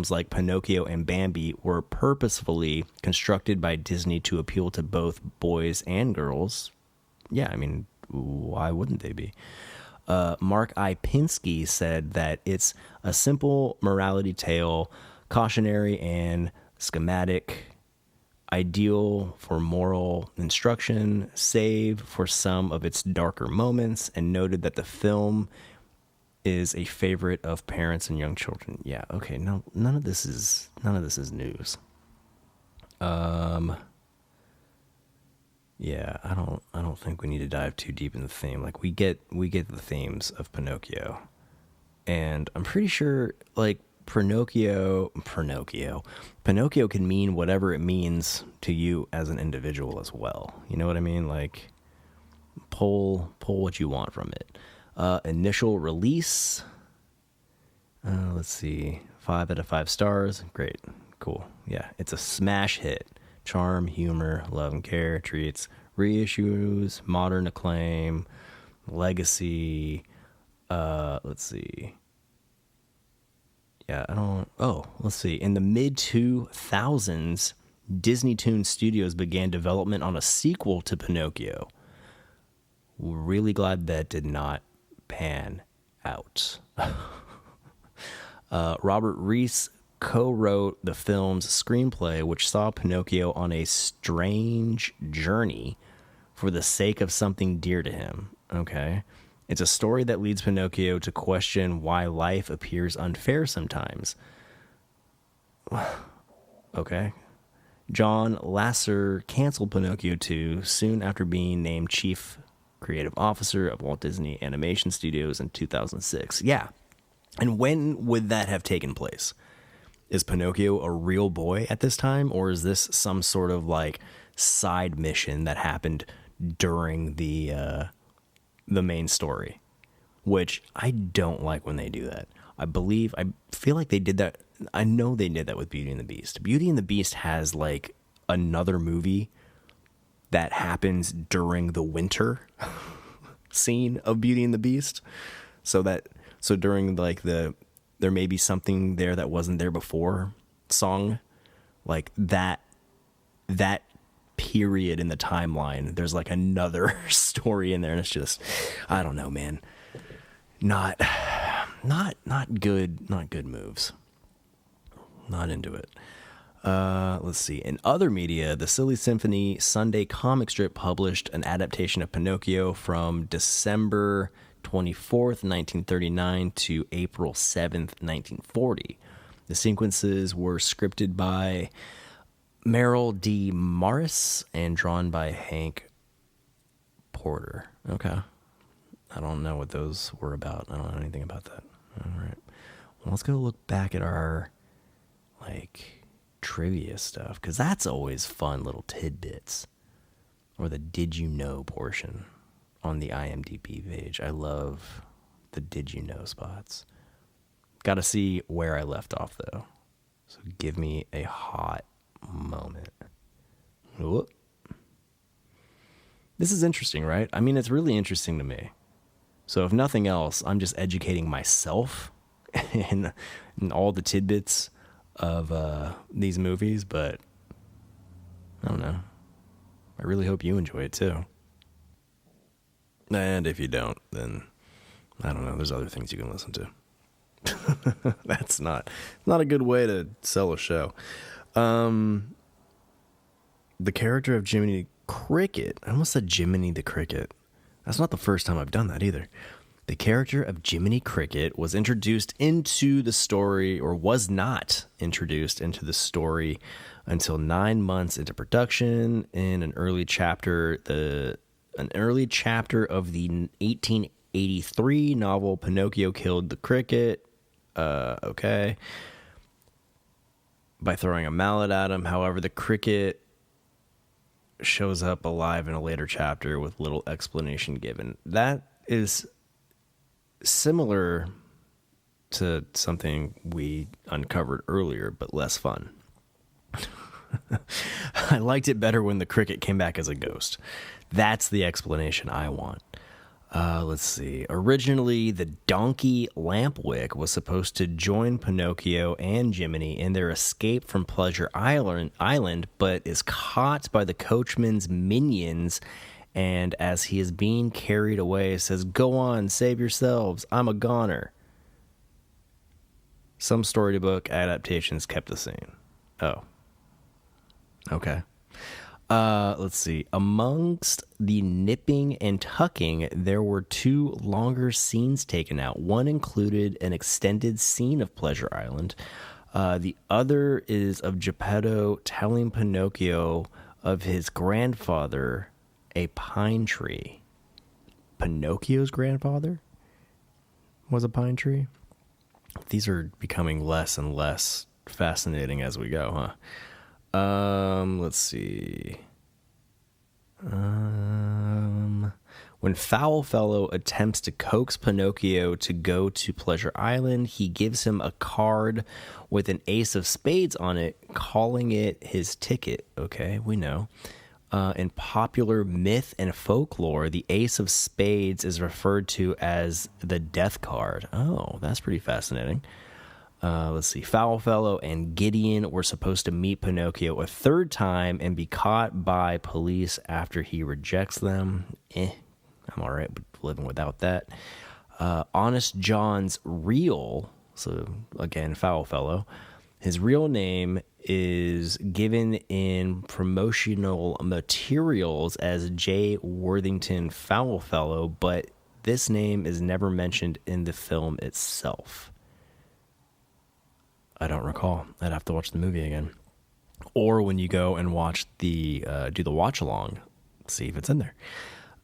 like Pinocchio and Bambi were purposefully constructed by Disney to appeal to both boys and girls. Yeah, I mean, why wouldn't they be? Mark I. Pinsky said that it's a simple morality tale, cautionary and schematic, ideal for moral instruction, save for some of its darker moments, and noted that the film is a favorite of parents and young children. Yeah, okay, no, none of this is news. Yeah, I don't think we need to dive too deep in the theme. Like, we get the themes of Pinocchio, and I'm pretty sure like Pinocchio can mean whatever it means to you as an individual as well. You know what I mean? Like, pull what you want from it. Initial release. Let's see. 5 out of 5 stars. Great. Cool. Yeah, it's a smash hit. Charm, humor, love and care, treats, reissues, modern acclaim, legacy. Let's see. Yeah, let's see. In the mid-2000s, Disney Toon Studios began development on a sequel to Pinocchio. We're really glad that did not pan out. Robert Reese co-wrote the film's screenplay, which saw Pinocchio on a strange journey for the sake of something dear to him. Okay. It's a story that leads Pinocchio to question why life appears unfair sometimes. Okay. John Lasser canceled Pinocchio 2 soon after being named chief creative officer of Walt Disney Animation Studios in 2006. Yeah. And when would that have taken place? Is Pinocchio a real boy at this time, or is this some sort of like side mission that happened during the main story? Which I don't like when they do that. I feel like they did that. I know they did that with Beauty and the Beast. Beauty and the Beast has like another movie that happens during the winter scene of Beauty and the Beast. So during like there may be something there that wasn't there before song, like that period in the timeline, there's like another story in there, and it's just, I don't know, man. Not good moves. Not into it. Let's see. In other media, the Silly Symphony Sunday comic strip published an adaptation of Pinocchio from December 24th, 1939 to April 7th, 1940. The sequences were scripted by Merrill D. Morris and drawn by Hank Porter. Okay. I don't know what those were about. I don't know anything about that. All right. Well, let's go look back at our, like, trivia stuff, because that's always fun little tidbits. Or the did you know portion on the IMDb page. I love the did you know spots. Got to see where I left off, though. So give me a hot moment. Whoop. This is interesting, right? I mean, it's really interesting to me. So if nothing else, I'm just educating myself in all the tidbits of these movies, but I don't know. I really hope you enjoy it too. And if you don't, then I don't know. There's other things you can listen to. That's not a good way to sell a show. The character of Jiminy Cricket. I almost said Jiminy the Cricket. That's not the first time I've done that either. The character of Jiminy Cricket was introduced into the story, or was not introduced into the story until 9 months into production in an early chapter of the 1883 novel Pinocchio Killed the Cricket. Okay. By throwing a mallet at him. However, the cricket shows up alive in a later chapter with little explanation given. That is similar to something we uncovered earlier, but less fun. I liked it better when the cricket came back as a ghost. That's the explanation I want. Let's see. Originally, the donkey Lampwick was supposed to join Pinocchio and Jiminy in their escape from Pleasure Island, but is caught by the coachman's minions, and as he is being carried away, says, "Go on, save yourselves, I'm a goner." Some storybook adaptations kept the same. Oh. Okay. Let's see. Amongst the nipping and tucking, there were 2 longer scenes taken out. One included an extended scene of Pleasure Island. The other is of Geppetto telling Pinocchio of his grandfather, a pine tree. Pinocchio's grandfather was a pine tree? These are becoming less and less fascinating as we go, huh? Let's see. When Foulfellow attempts to coax Pinocchio to go to Pleasure Island, he gives him a card with an ace of spades on it, calling it his ticket. Okay, we know. In popular myth and folklore, the ace of spades is referred to as the death card. Oh, that's pretty fascinating. Let's see. Foulfellow and Gideon were supposed to meet Pinocchio a 3rd time and be caught by police after he rejects them. I'm all right with living without that. Honest John's so again, Foulfellow, his real name is given in promotional materials as J. Worthington Foulfellow, but this name is never mentioned in the film itself. I don't recall. I'd have to watch the movie again. Or when you go and watch do the watch along, see if it's in there.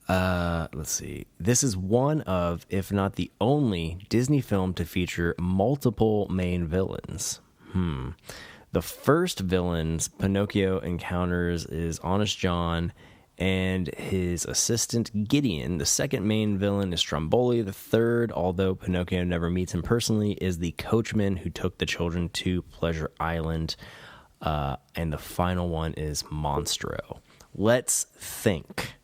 Let's see. This is one of, if not the only, Disney film to feature multiple main villains. The first villains Pinocchio encounters is Honest John and his assistant Gideon. The second main villain is Stromboli. The third, although Pinocchio never meets him personally, is the coachman who took the children to Pleasure Island. And the final one is Monstro. Let's think.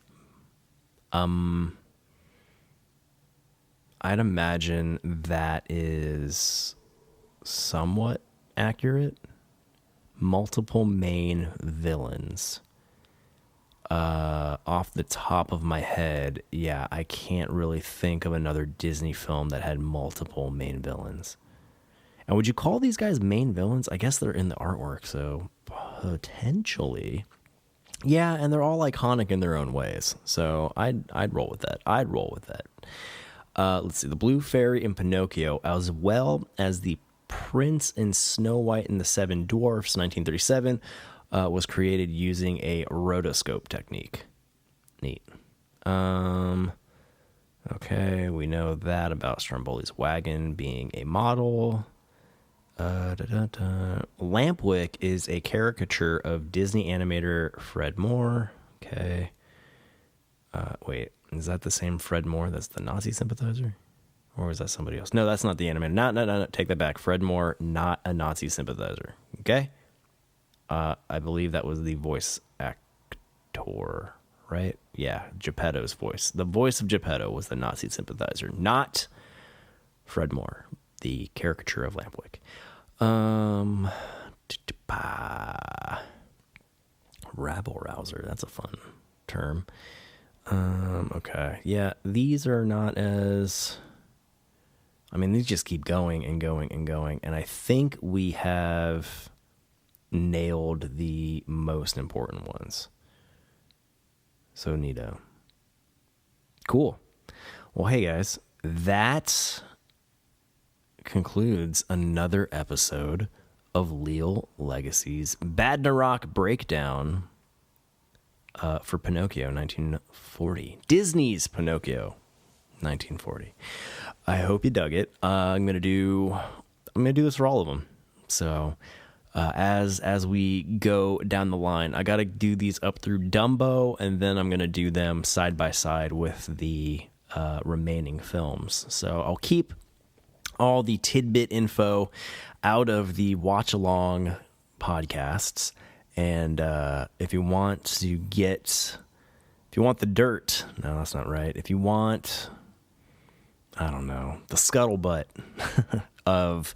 I'd imagine that is somewhat accurate. Multiple main villains. Off the top of my head, yeah, I can't really think of another Disney film that had multiple main villains. And would you call these guys main villains? I guess they're in the artwork, so potentially. Yeah, and they're all iconic in their own ways. So I'd roll with that. Let's see. The Blue Fairy in Pinocchio, as well as the Prince in Snow White and the Seven Dwarfs, 1937, was created using a rotoscope technique. Neat. Okay, we know that about Stromboli's wagon being a model. Lampwick is a caricature of Disney animator Fred Moore. Okay. Wait, is that the same Fred Moore that's the Nazi sympathizer? Or is that somebody else? No, that's not the animator. No, take that back. Fred Moore, not a Nazi sympathizer. Okay? I believe that was the voice actor, right? Yeah, Geppetto's voice. The voice of Geppetto was the Nazi sympathizer, not Fred Moore, the caricature of Lampwick. Rabble rouser, that's a fun term. Okay, yeah, these are not as... I mean, these just keep going and going and going, and I think we have nailed the most important ones. So neato. Cool. Well, hey guys, that concludes another episode of Leal Legacy's Radnarok breakdown for Pinocchio 1940. Disney's Pinocchio 1940. I hope you dug it. I'm gonna do this for all of them. So as we go down the line, I gotta do these up through Dumbo, and then I'm gonna do them side by side with the remaining films. So I'll keep all the tidbit info out of the watch along podcasts, and if you want the dirt, no, that's not right. If you want, I don't know, the scuttlebutt of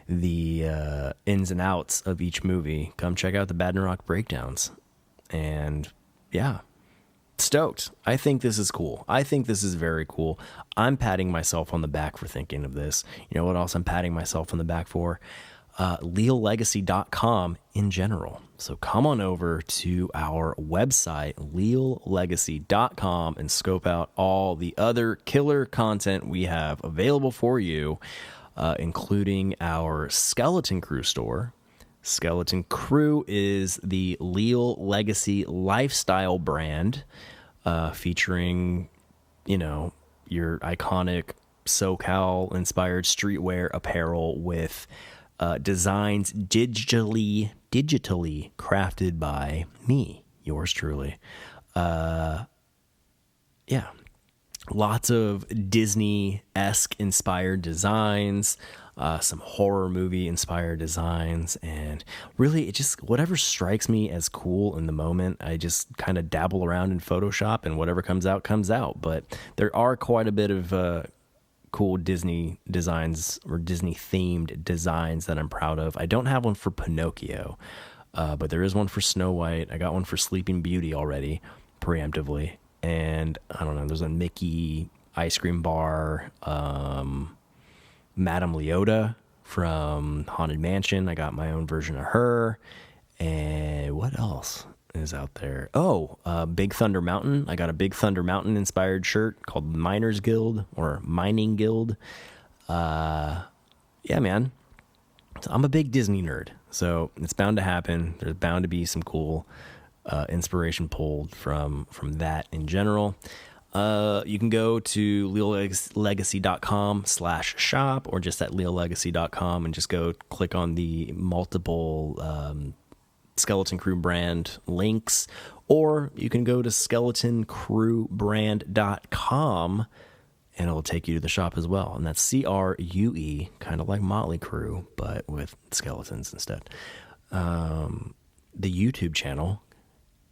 the ins and outs of each movie, come check out the Radnarok breakdowns. And yeah, stoked. I think this is cool. I think this is very cool. I'm patting myself on the back for thinking of this. You know what else I'm patting myself on the back for? LealLegacy.com in general. So come on over to our website, LealLegacy.com, and scope out all the other killer content we have available for you, including our Skeleton Crew store. Skeleton Crew is the Leal Legacy lifestyle brand, featuring, your iconic SoCal-inspired streetwear apparel with designs digitally crafted by me, yours truly. Yeah, lots of Disney-esque inspired designs, some horror movie inspired designs, and really it just, whatever strikes me as cool in the moment, I just kind of dabble around in Photoshop, and whatever comes out. But there are quite a bit of cool Disney designs or Disney themed designs that I'm proud of. I don't have one for Pinocchio, but there is one for Snow White. I got one for Sleeping Beauty already, preemptively. And I don't know, there's a Mickey ice cream bar, Madame Leota from Haunted Mansion. I got my own version of her. And what else is out there? Big Thunder Mountain. I got a Big Thunder Mountain inspired shirt called Miners Guild or Mining Guild. Yeah, man. So I'm a big Disney nerd, so it's bound to happen. There's bound to be some cool inspiration pulled from that in general. You can go to leallegacy.com/shop or just at leallegacy.com and just go click on the multiple Skeleton Crew brand links, or you can go to skeletoncrewbrand.com and it'll take you to the shop as well. And that's CRUE, kind of like Motley Crue, but with skeletons instead. The YouTube channel,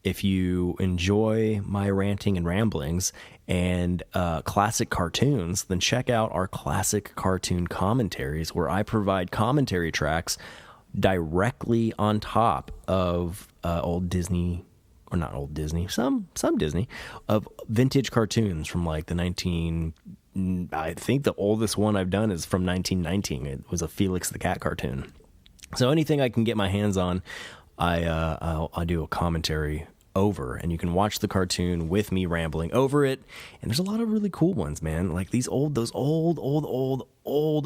if you enjoy my ranting and ramblings and classic cartoons, then check out our classic cartoon commentaries, where I provide commentary tracks directly on top of old Disney, or not old Disney, some Disney, of vintage cartoons from like I think the oldest one I've done is from 1919. It was a Felix the Cat cartoon. So anything I can get my hands on, I do a commentary over, and you can watch the cartoon with me rambling over it. And there's a lot of really cool ones, man. Like those old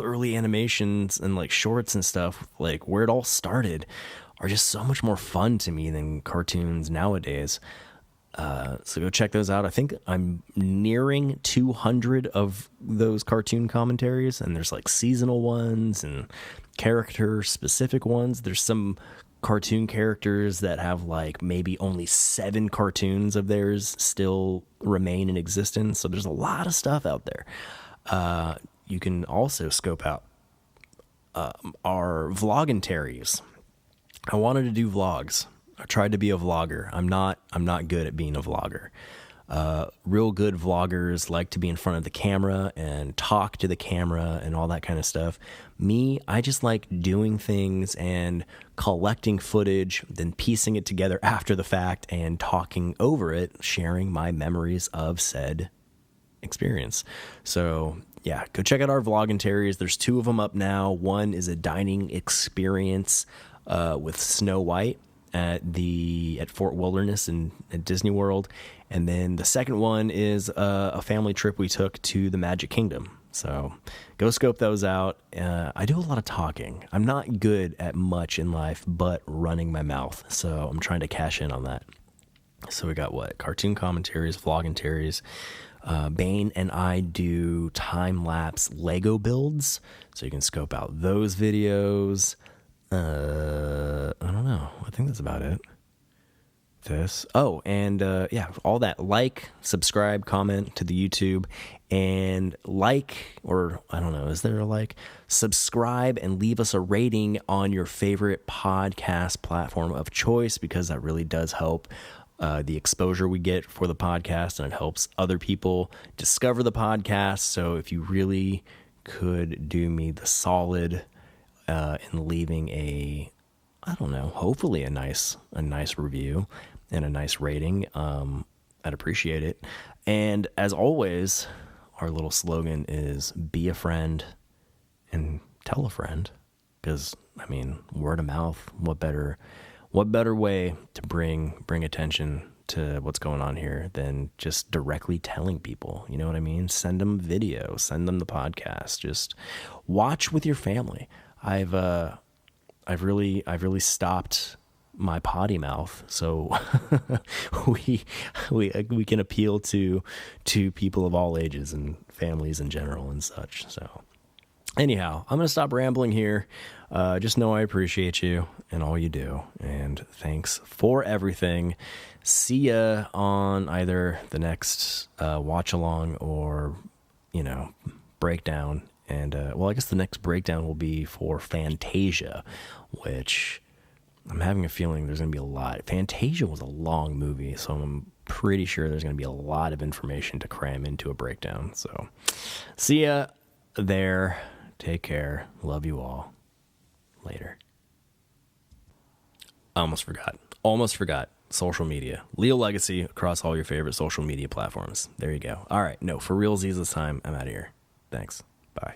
early animations and like shorts and stuff, like where it all started, are just so much more fun to me than cartoons nowadays. So go check those out. I think I'm nearing 200 of those cartoon commentaries, and there's like seasonal ones and character specific ones. There's some cartoon characters that have like maybe only 7 cartoons of theirs still remain in existence. So there's a lot of stuff out there. You can also scope out our vlogentaries. I wanted to do vlogs. I tried to be a vlogger. I'm not good at being a vlogger. Real good vloggers like to be in front of the camera and talk to the camera and all that kind of stuff. Me, I just like doing things and collecting footage, then piecing it together after the fact and talking over it, sharing my memories of said experience. So yeah, go check out our vlogentaries. There's 2 of them up now. One is a dining experience with Snow White at Fort Wilderness at Disney World, and then the second one is a family trip we took to the Magic Kingdom. So go scope those out. I do a lot of talking. I'm not good at much in life but running my mouth, so I'm trying to cash in on that. So we got cartoon commentaries, vlogentaries. Bane and I do time-lapse Lego builds, so you can scope out those videos. I don't know. I think that's about it. All that. Like, subscribe, comment to the YouTube, and is there a like? Subscribe and leave us a rating on your favorite podcast platform of choice, because that really does help the exposure we get for the podcast, and it helps other people discover the podcast. So if you really could do me the solid in leaving hopefully a nice review and a nice rating, I'd appreciate it. And as always, our little slogan is be a friend and tell a friend, because word of mouth, what better way to bring attention to what's going on here than just directly telling people? You know what I mean? Send them video, send them the podcast, just watch with your family. I've really stopped my potty mouth, so we can appeal to people of all ages and families in general and such. So anyhow, I'm gonna stop rambling here. Just know I appreciate you and all you do, and thanks for everything. See ya on either the next watch along or breakdown. And, I guess the next breakdown will be for Fantasia, which I'm having a feeling there's going to be a lot. Fantasia was a long movie, so I'm pretty sure there's going to be a lot of information to cram into a breakdown. So see ya there. Take care. Love you all. Later. Almost forgot. Social media. Leal Legacy across all your favorite social media platforms. There you go. All right. No, for realsies this time, I'm out of here. Thanks. Bye.